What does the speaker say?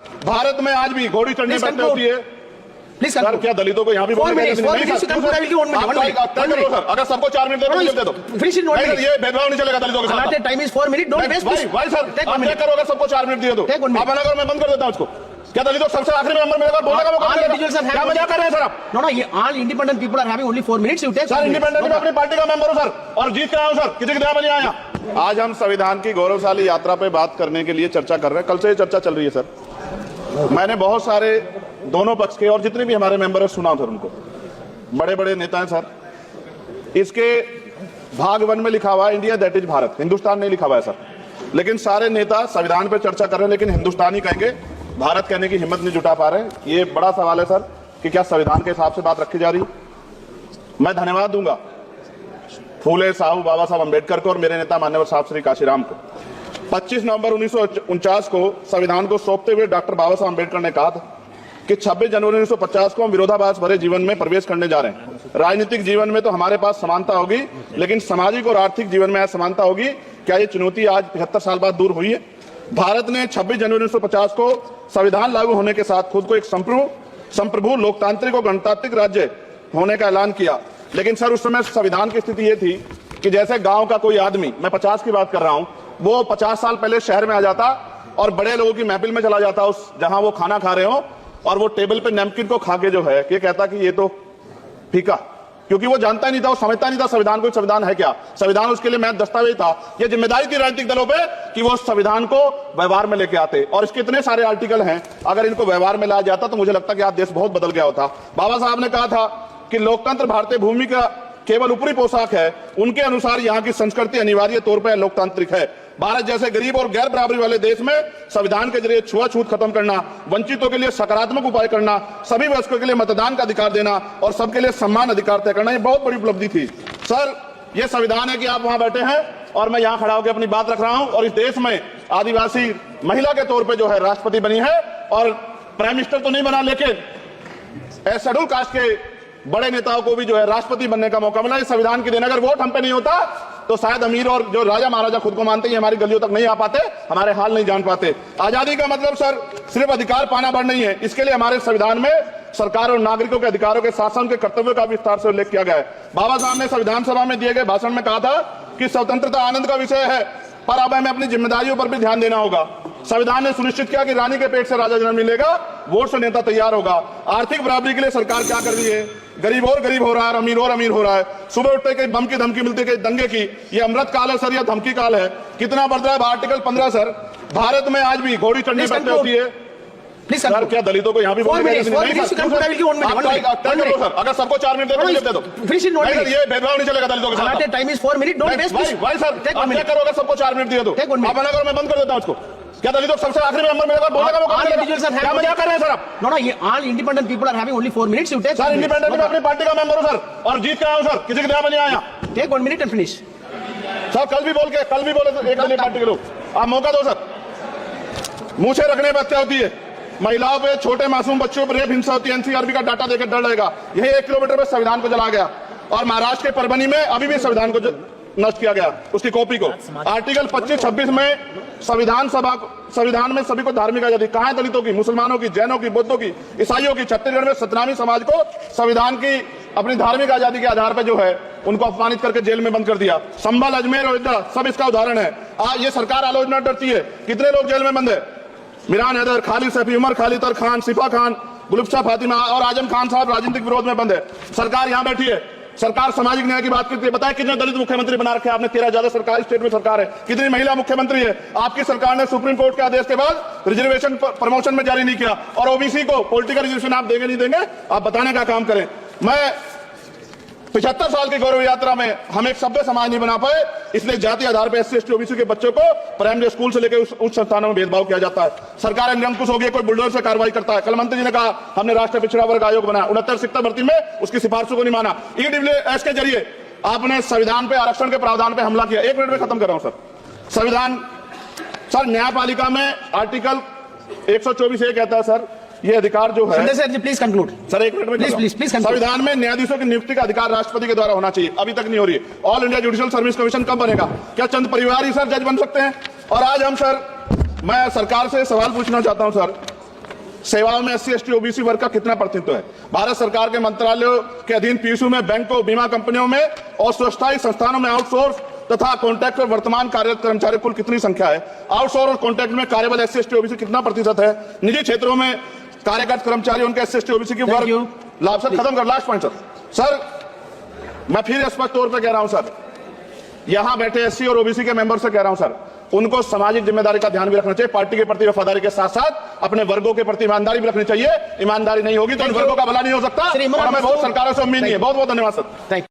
भारत में आज भी घोड़ी चढ़ने पर होती है। प्लीज सर, क्या दलितों को यहाँ भी बोलने सर, अगर सबको 4 मिनट दे दो, ये भेदभाव नहीं चलेगा दलितों के साथ। Time is 4 minute, don't waste. भाई सर, आप क्या करो, अगर सबको 4 मिनट दिए तो आप मना करो, मैं बंद कर देता हूँ उसको। क्या दलितों सबसे आखिरी में बोलने का मौका मिलेगा? क्या मजाक कर रहे हैं सर आप? नो, ये all independent people are having only 4 minutes. You take sir, independent में अपनी पार्टी का मेंबर हूं सर, और जीत के आया हूं सर, किसी की दया में नहीं आया। आज हम संविधान की गौरवशाली यात्रा पे बात करने के लिए चर्चा कर रहे हैं। कल से ये चर्चा चल रही है सर। मैंने बहुत सारे दोनों पक्ष के और जितने भी हमारे मेंबर है सुना सर, उनको बड़े बड़े नेता हैं सर। इसके भाग 1 में लिखा हुआ है India that is Bharat, Hindustan नहीं लिखा हुआ है सर। लेकिन सारे नेता संविधान पे चर्चा कर रहे हैं, लेकिन हिंदुस्तान ही कहेंगे, भारत कहने की हिम्मत नहीं जुटा पा रहे। ये बड़ा सवाल है सर कि क्या संविधान के हिसाब से बात रखी जा रही। मैं धन्यवाद दूंगा फूले साहू बाबा साहब अम्बेडकर को और मेरे नेता मान्यवर साहब श्री काशीराम को। 25 नवंबर 1949 को संविधान को सौंपते हुए डॉक्टर बाबा साहब अम्बेडकर ने कहा था कि 26 जनवरी 1950 को हम विरोधाभास भरे जीवन में प्रवेश करने जा रहे हैं। राजनीतिक जीवन में तो हमारे पास समानता होगी, लेकिन सामाजिक और आर्थिक जीवन में असमानता होगी। क्या ये चुनौती आज 75 साल बाद दूर हुई है? भारत ने 26 जनवरी 1950 को संविधान लागू होने के साथ खुद को एक संप्रभु लोकतांत्रिक और गणतांत्रिक राज्य होने का ऐलान किया। लेकिन सर, उस समय संविधान की स्थिति ये थी कि जैसे गांव का कोई आदमी, मैं 50 की बात कर रहा हूं, वो 50 साल पहले शहर में आ जाता और बड़े लोगों की महफिल में चला जाता, उस जहां वो खाना खा रहे हो, और वो टेबल पे नैपकिन को खा के जो है ये कहता कि ये तो फीका, क्योंकि वो जानता ही नहीं था, वो समझता नहीं था संविधान को संविधान है क्या। संविधान उसके लिए महज दस्तावेज था। ये जिम्मेदारी थी राजनीतिक दलों पे कि वो संविधान को व्यवहार में लेके आते, और इसके इतने सारे आर्टिकल हैं, अगर इनको व्यवहार में लाया जाता तो मुझे लगता कि आज देश बहुत बदल गया होता। बाबा साहब ने कहा था कि लोकतंत्र भारतीय भूमि का केवल ऊपरी पोशाक है, उनके अनुसार यहाँ की संस्कृति अनिवार्य तौर पर लोकतांत्रिक है। भारत जैसे गरीब और गैर बराबरी वाले देश में संविधान के जरिए छुआछूत खत्म करना, वंचितों के लिए सकारात्मक उपाय करना, सभी वयस्कों के लिए मतदान का अधिकार देना और सबके लिए सम्मान अधिकार तय करना, ये बहुत बड़ी उपलब्धि थी सर। ये संविधान है कि आप वहां बैठे हैं और मैं यहां खड़ा होकर अपनी बात रख रहा हूं, और इस देश में आदिवासी महिला के तौर पर जो है राष्ट्रपति बनी है, और प्राइम मिनिस्टर तो नहीं बना, लेकिन शेड्यूल कास्ट के बड़े नेताओं को भी जो है राष्ट्रपति बनने का मौका मिला। इस संविधान की देन, अगर वोट हम पे नहीं होता तो शायद अमीर और जो राजा महाराजा खुद को मानते हैं हमारी गलियों तक नहीं आ पाते, हमारे हाल नहीं जान पाते। आजादी का मतलब सर सिर्फ अधिकार पाना बढ़ नहीं है, इसके लिए हमारे संविधान में सरकार और नागरिकों के अधिकारों के साथ साथ उनके कर्तव्यों का विस्तार से उल्लेख किया गया है। बाबा साहब ने संविधान सभा में दिए गए भाषण में कहा था कि स्वतंत्रता आनंद का विषय है, पर अब हमें अपनी जिम्मेदारियों पर भी ध्यान देना होगा। संविधान ने सुनिश्चित किया कि रानी के पेट से राजा जन्म मिलेगा, वोट से नेता तैयार होगा। आर्थिक बराबरी के लिए सरकार क्या कर रही है? गरीब और गरीब हो रहा है और अमीर हो रहा है। सुबह उठते कहीं बम की धमकी मिलती है, दंगे की। ये अमृत काल है सर, यह धमकी काल है। कितना बढ़ रहा है आर्टिकल 15 सर। भारत में आज भी घोड़ी चढ़ने पर होती है। प्लीज सर, क्या दलितों को यहाँ भी बोलने का अगर सबको 4 मिनट दे दो, ये भेदभाव नहीं चलेगा दलितों के साथ। Time is 4 minute, don't waste. भाई सर, आप क्या करो, अगर सबको 4 मिनट दिए तो आप मना करो, मैं बंद कर देता हूँ उसको। क्या दलितों सबसे आखिरी में बोलने का मौका मिलेगा? क्या मजाक कर रहे हैं सर आप? नो, ये all independent people are having only 4 minutes. You take sir, independent में अपनी पार्टी का मेंबर हूं सर, और जीत के आया हूं सर, किसी की दया में नहीं आया। Take 1 minute and finish. Sir, कल भी बोले सर, एक पार्टी के लोग, आप मौका दो सर। मुझे रखने पर हत्या होती है, महिलाओं पे, छोटे मासूम बच्चों पर रेप हिंसा होती है। एनसीआरबी का डाटा देकर डर रहेगा। यही 1 किलोमीटर में संविधान को जला गया, और महाराष्ट्र के परभनी में अभी भी संविधान को नष्ट किया गया, उसकी कॉपी को। आर्टिकल 25-26 में संविधान में सभी को धार्मिक आजादी। कहां है दलितों की, मुसलमानों की, जैनों की, बौद्धों की, ईसाइयों की? छत्तीसगढ़ में सतनामी समाज को संविधान की अपनी धार्मिक आजादी के आधार पर जो है उनको अपमानित करके जेल में बंद कर दिया। संभल, अजमेर, अयोध्या सब इसका उदाहरण है। आज ये सरकार आलोचना डरती है। कितने लोग जेल में बंद है? मिरान हैदर, खालिद सैफी, उमर खालिद तर खान, सिफा खान, गुलबशा फातिमा और आजम खान साहब राजनीतिक विरोध में बंद है। सरकार यहाँ बैठी है, सरकार सामाजिक न्याय की बात करती है। बताया कितने दलित मुख्यमंत्री बना रखे आपने? 13 ज्यादा सरकार स्टेट में सरकार है। कितनी महिला मुख्यमंत्री है? आपकी सरकार ने सुप्रीम कोर्ट के आदेश के बाद रिजर्वेशन प्रमोशन में जारी नहीं किया, और ओबीसी को पॉलिटिकल रिजर्वेशन आप देंगे नहीं देंगे, आप बताने का काम करें। मैं 75 साल की गौरव यात्रा में हम एक सभ्य समाज नहीं बना पाए, इसलिए जाति आधार पर SC ST OBC के बच्चों को प्राइमरी स्कूल से लेकर उच्च संस्थानों में भेदभाव किया जाता है। सरकार निरंकुश हो गई, कोई बुलडोजर से कार्रवाई करता है। कल मंत्री जी ने कहा हमने राष्ट्रीय पिछड़ा वर्ग आयोग बनाया, 69 शिक्षक भर्ती में उसकी सिफारिशों को नहीं माना। EWS के जरिए आपने संविधान पे आरक्षण के प्रावधान पे हमला किया। 1 मिनट में खत्म कर रहा हूं सर। संविधान सर, न्यायपालिका में आर्टिकल 124 ये कहता है सर, ये अधिकार जो है, sir please conclude sir, 1 minute में प्लीज। संविधान में न्यायाधीशों की नियुक्ति का अधिकार राष्ट्रपति के द्वारा होना चाहिए, अभी तक नहीं हो रही है। All India judicial service commission कब बनेगा? क्या चंद परिवार ही सर जज बन सकते हैं? और आज हम सर, मैं सरकार से सवाल पूछना चाहता हूं सर सेवाओं में SC ST OBC वर्ग का कितना प्रतिनिधित्व है? भारत सरकार के मंत्रालयों के अधीन पीएसयू में, बैंकों, बीमा कंपनियों में और स्वशासी संस्थानों में आउटसोर्स तथा कॉन्ट्रैक्ट पर वर्तमान कार्यरत कर्मचारी कुल कितनी संख्या है? आउटसोर्स और कॉन्ट्रैक्ट में कार्यबल SC ST OBC कितना प्रतिशत है? निजी क्षेत्रों में कार्यरत कर्मचारी उनके SC ST OBC की वर्ग लाभ सर खत्म कर। लास्ट पॉइंट सर, मैं फिर स्पष्ट तौर पर कह रहा हूं सर, यहां बैठे SC और OBC के मेंबर से कह रहा हूं सर, उनको सामाजिक जिम्मेदारी का ध्यान भी रखना चाहिए। पार्टी के प्रति वफादारी के साथ साथ अपने वर्गों के प्रति ईमानदारी भी रखनी चाहिए। ईमानदारी नहीं होगी तो इन वर्गों का भला नहीं हो सकता और हमें बहुत सरकारों से उम्मीद नहीं है। बहुत बहुत धन्यवाद सर। Thank you.